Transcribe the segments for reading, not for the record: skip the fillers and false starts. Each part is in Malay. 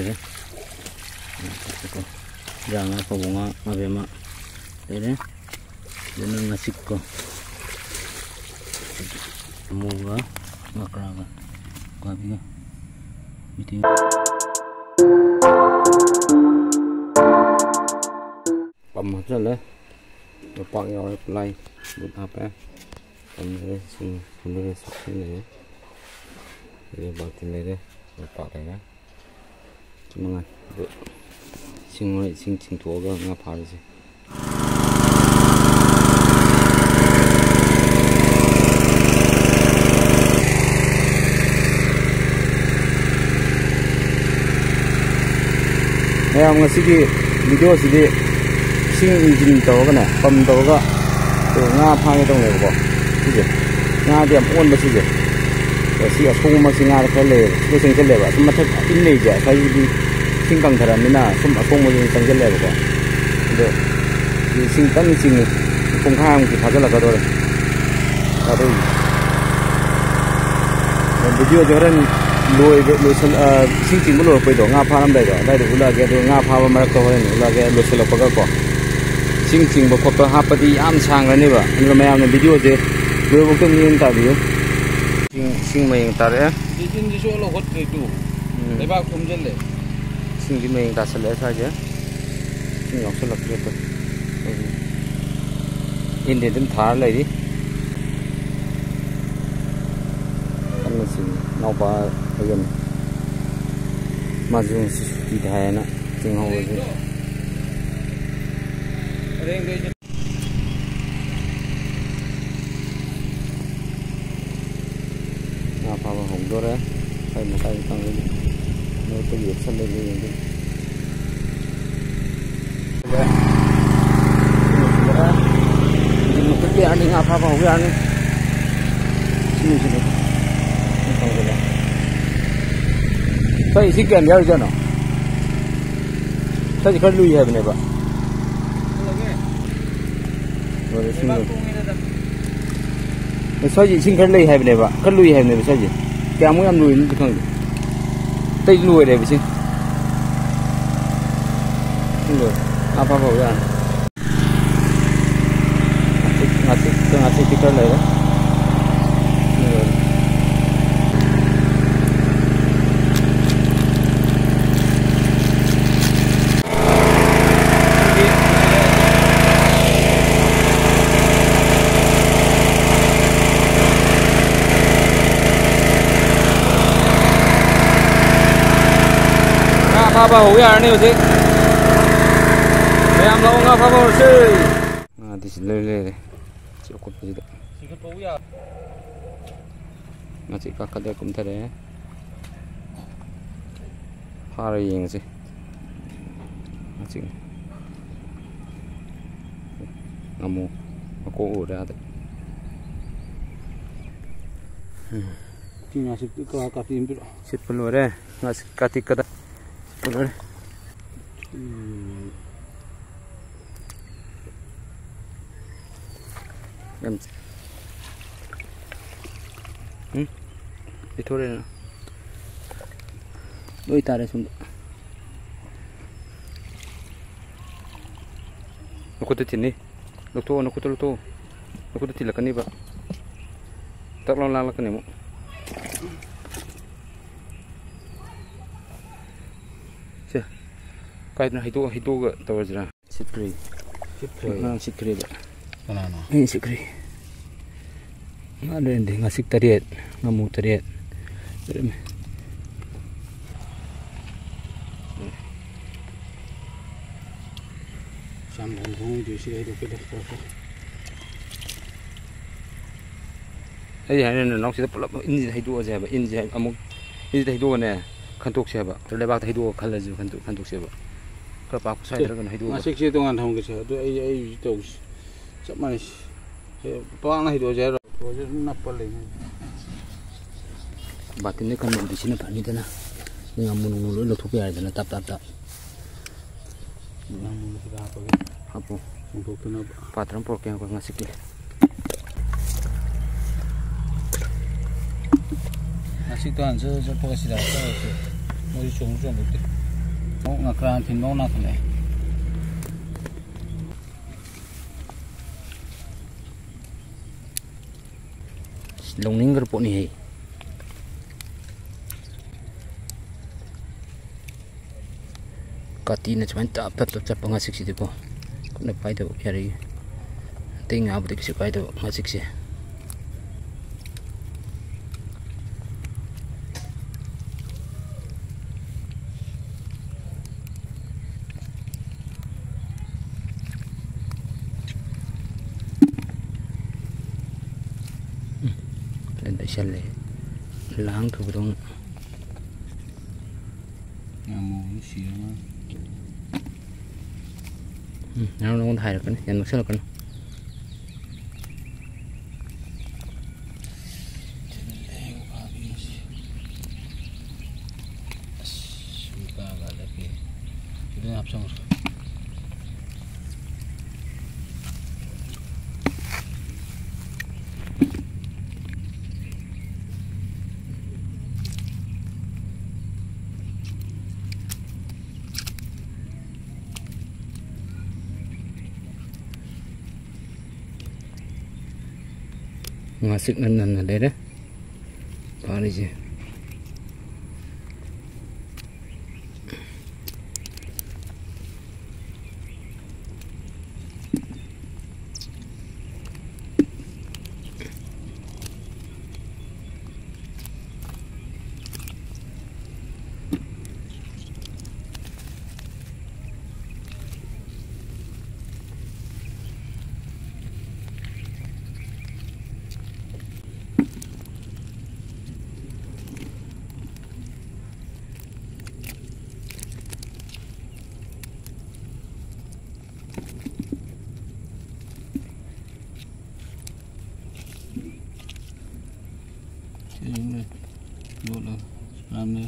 đây. Jangan apa bunga mabema. Ini ngasih ko. Semoga makraga. Kabiga. Itu. Pam rất là bọc nhau play một hộp á, còn đây xin không biết sắp thế này, đây bọc trên đây đây, bọc này đó, chúng mình xin thua cái ngã phá gì. Đây ông ngasih di video sini. Sing engine tàu cái này, pump tàu cái, từ nga phang cái trong này có, cái gì, nga điểm ôn bao nhiêu, rồi xí ở sông mà xí nga cái lề, cái sông cái lề vậy, mà thật in này vậy, cái gì, sing căng thẳng nên là sông ở sông mà sông cái lề có, được, thì sing tấn sing, không khang thì phải rất là cái đó, cái đó, video cho nên lôi sing sing lôi phải đó nga phang làm đây rồi, đây được là cái đó nga phang mà cái đó là cái lôi sel apa cái Sing bakal hapati am sang ni ba, ini mayam video je, dua waktu ni entah dia. Sing main tar ya. Sing di soal hot itu, lepas kumjel le. Sing di main tak selesai saja. Sing nak selak tu. Ini dia thar lagi. Kan sing nak apa again. Mazun di dah na, sing hawa je. Apa hong dor ya, saya makai tang ini, mau tu biar sambil ini. Ini mungkin dia ni apa hong ya ni, sini. Tang ini. Saya isi kan dia je no. Saya kalau lui ya benar pak. Sao gì xin khăn lì hay này bạn, khăn lùi hay này sao gì, kéo mũi ăn lùi nó không, tay lùi này xin, rồi, apa vào ra, ngasih kita này đó, apa hối à này gì? Em lâu ngã phá vào chơi. Thì chỉ lê chịu cột gì đó. Chỉ cột hối à? Mà chỉ các cái cũng thế đấy. Phá rồi gì gì? Mà chỉ ngamu, aku udah ada. Tinggal sih ke kaki itu. Sit penuh deh, ngasih kaki kata. Boleh. Itu deh. Doi tarik sumber. Aku tu sini. Aku tu tidak kini pak. Tak lalang kini mu. Kait na hito ga tawar jira. Sikri. Sikri ba. Kanana. Sikri. Ada yang ngasik tariat, ngamu tariat. Sambung hong di sini itu kita. Ini nak kita pelak ini hito aja ba. Ini amuk ini hito ne kantuk siapa. Terlepas hito kalah je kantuk siapa. Kalau aku saya terkena hidup. Masih sih tu kan hong kita. Tu ay itu. Sama ni. Tuang lah hidup aja. Aja napal lagi. Batin ni kan di sini pani tu na. Yang mulu lo tu biar tu na tap. Namun sudah apa? Apa? Untuk tu na. Patram porke aku ngasih ni. Ngasih tu ansur siapa kasih dah. Mau dicung tu. ngakran thin mau nak le long ning gar po ni hei kati na cuman tap tap pangasik si po kuna pai to yari ting abu dik si pai to ngasik si siya lang tu dong ngamu siya nào nó thải được cái nhận được cái ngasik nan ada deh paling sih ini boleh ramai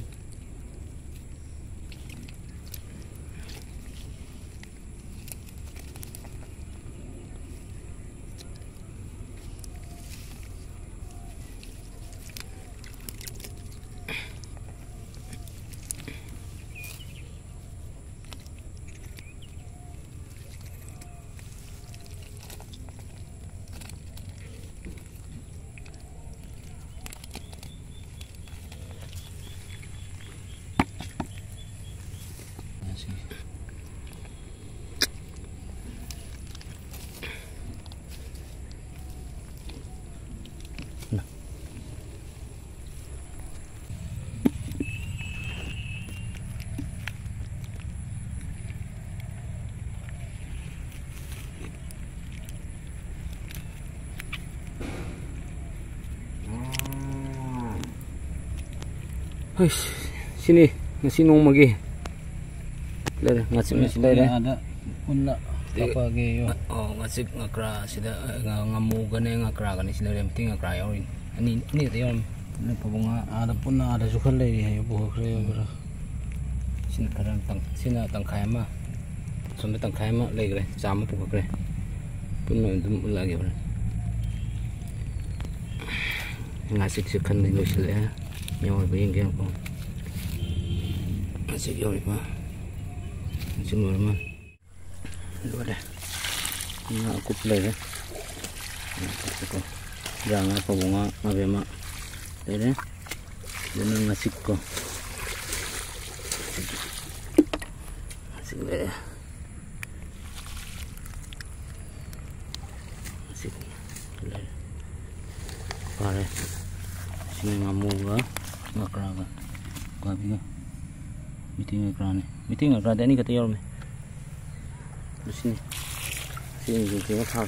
sini nasi nong magi leh ngasik nasi leh ada pula apa ge yo oh ngasik ngakra sida ngamu gane ngakra gane sida leh penting ngakra yorin ini teh yorin ini pabunga ada pun ada juga le ya buah kre bra sini kadang sini tangkai mah sampai tangkai mah leh kre sama buah kre pun itu lagi bra ngasik sekan nih sila nyawa bayang kaya po masih jauh pa masih normal luar dah ini aku play aku jangan apa bunga ngabe mak ini jangan ngasih ko masih le masih le pare sini ngamu ngakra ka biga meeting ngakra ini kata yor me sini juga thao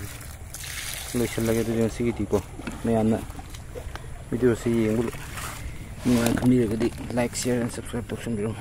lu sel lagi tu jangan sikit ko me anna video si yang bulu ni kami jadi like share and subscribe to channel